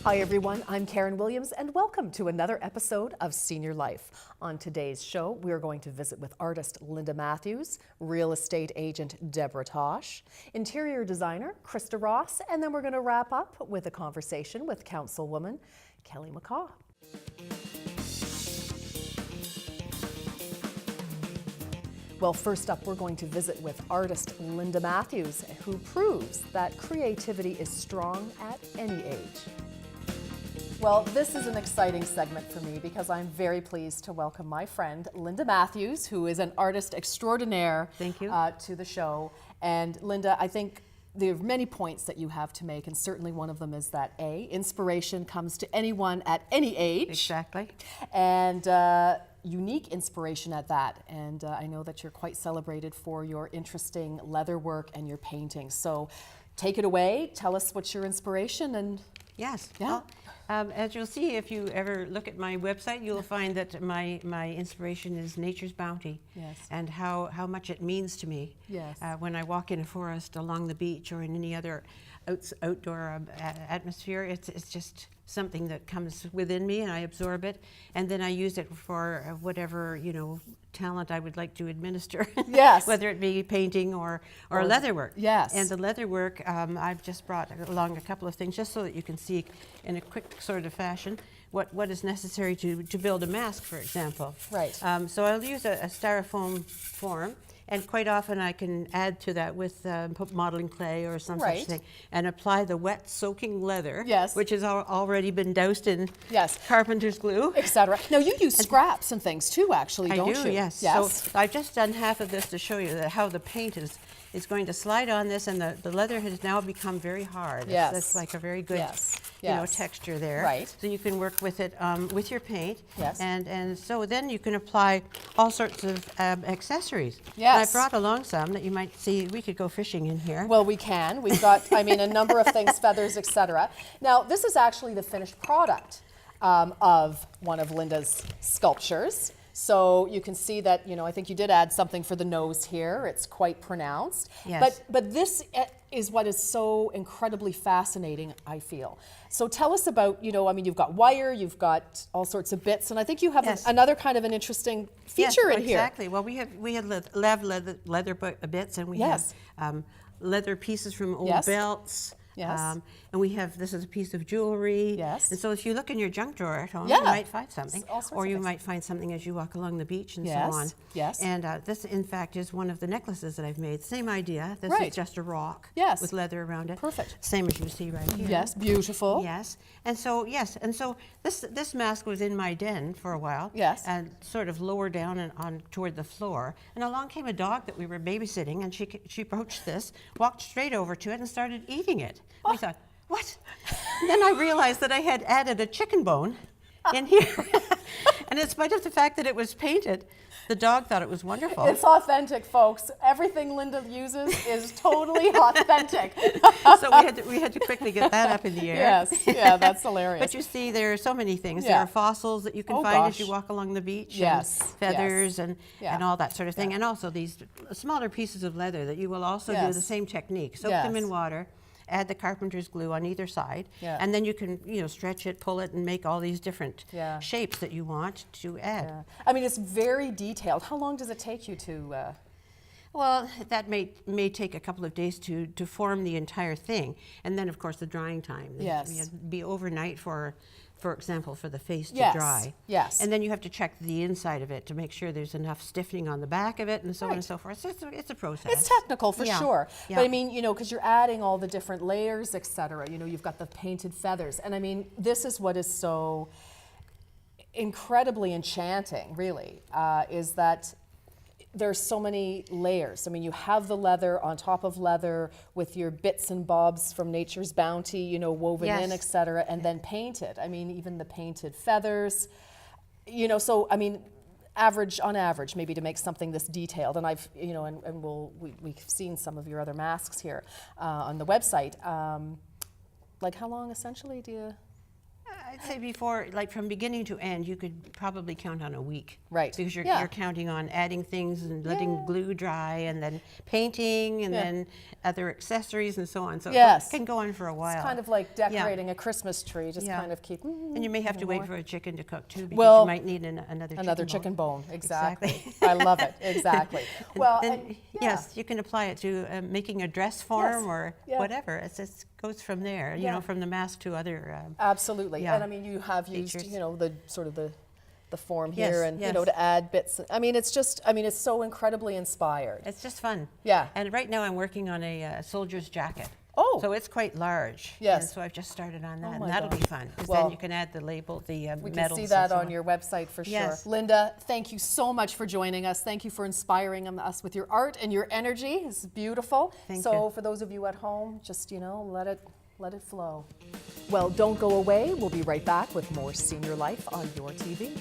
Hi everyone, I'm Karen Williams and welcome to another episode of Senior Life. On today's show, we're going to visit with artist Lynda Matthews, real estate agent Deborah Tosh, interior designer Krista Ross, and then we're going to wrap up with a conversation with councilwoman Kelly McCaw. Well, first up, we're going to visit with artist Lynda Matthews, who proves that creativity is strong at any age. Well, this is an exciting segment for me because I'm very pleased to welcome my friend Lynda Matthews, who is an artist extraordinaire. Thank you. To the show. And Lynda, I think there are many points that you have to make, and certainly one of them is that inspiration comes to anyone at any age. Exactly. And unique inspiration at that. And I know that you're quite celebrated for your interesting leather work and your painting. So take it away, tell us what's your inspiration and... Yes. Yeah. Well, as you'll see, if you ever look at my website, you'll find that my inspiration is nature's bounty. Yes. And how much it means to me. Yes. When I walk in a forest, along the beach, or in any other outdoor atmosphere, it's just something that comes within me, and I absorb it, and then I use it for whatever talent I would like to administer. Yes. Whether it be painting or leatherwork. Yes. And the leatherwork, I've just brought along a couple of things just so that you can see in a quick sort of fashion what is necessary to build a mask, for example. Right. So I'll use a styrofoam form. And quite often I can add to that with modeling clay or some such thing, and apply the wet soaking leather, yes, which has already been doused in yes, carpenter's glue, etc. Now you use scraps and things too, actually, don't you? I do, yes. Yes. So I've just done half of this to show you how the paint is going to slide on this, and the leather has now become very hard. Yes. It's like a very good texture there. Right. So you can work with it with your paint. Yes. And so then you can apply all sorts of accessories. Yes. And I brought along some that you might see. We could go fishing in here. Well, we can. We've got, I mean, a number of things, feathers, etc. Now, this is actually the finished product of one of Lynda's sculptures. So you can see that, I think you did add something for the nose here. It's quite pronounced. Yes. But this is what is so incredibly fascinating, I feel. So tell us about, you've got wire, you've got all sorts of bits, and I think you have another kind of an interesting feature in here. Exactly. Well, we have leather bits, and we have leather pieces from old belts. Yes. And we have, this is a piece of jewelry. Yes. And so if you look in your junk drawer at home, you might find something. Or you things. might find something as you walk along the beach and so on. Yes. And this, in fact, is one of the necklaces that I've made. Same idea. This is just a rock with leather around it. Perfect. Same as you see right here. Yes, beautiful. Yes. And so, this mask was in my den for a while. Yes. And sort of lower down and on toward the floor. And along came a dog that we were babysitting, and she approached this, walked straight over to it, and started eating it. We thought, what? Then I realized that I had added a chicken bone in here. And in spite of the fact that it was painted, the dog thought it was wonderful. It's authentic, folks. Everything Lynda uses is totally authentic. So we had to quickly get that up in the air. Yes, yeah, that's hilarious. But you see, there are so many things. There are fossils that you can find as you walk along the beach. Yes. And feathers and all that sort of thing. Yeah. And also these smaller pieces of leather that you will also do the same technique. Soak them in water. Add the carpenter's glue on either side, and then you can, stretch it, pull it, and make all these different shapes that you want to add. Yeah. I mean, it's very detailed. How long does it take you to? Well, that may take a couple of days to form the entire thing, and then of course the drying time. Yes. It'd be overnight for example, for the face to dry. Yes. And then you have to check the inside of it to make sure there's enough stiffening on the back of it, and so on and so forth. So it's a process. It's technical for sure. Yeah. But I mean, because you're adding all the different layers, etc. You've got the painted feathers. And I mean, this is what is so incredibly enchanting, really, is that there's so many layers. I mean, you have the leather on top of leather with your bits and bobs from nature's bounty, woven in, etc., and then painted. I mean, even the painted feathers, so I mean, on average, maybe to make something this detailed, and I've, we've seen some of your other masks here on the website. Like how long essentially do you? I'd say before, like from beginning to end, you could probably count on a week. Right. Because you're, Yeah. you're counting on adding things and letting glue dry and then painting and then other accessories and so on. So Yes. it can go on for a while. It's kind of like decorating a Christmas tree, just Yeah. kind of keep. And you may have to wait for a chicken to cook too, because Well, you might need another chicken bone. Exactly. Exactly. I love it. Exactly. Well, and, yes, you can apply it to making a dress form Yes. or Yeah. whatever. It just goes from there, you know, from the mask to other. Absolutely. Yeah. And I mean, you have used, Features. you know, the sort of the form Yes, here and, you know, yes. to add bits. I mean, it's just, I mean, it's so incredibly inspired. It's just fun. Yeah. And right now I'm working on a soldier's jacket. Oh. So it's quite large. Yes. And so I've just started on that, Oh and my that'll be gosh. fun. Because Well, then you can add the label, the We can medals. see and that so on your website for Yes. sure. Lynda, thank you so much for joining us. Thank you for inspiring us with your art and your energy. It's beautiful. Thank so you. for those of you at home, just, you know, let it flow. Well, don't go away. We'll be right back with more Senior Life on your TV.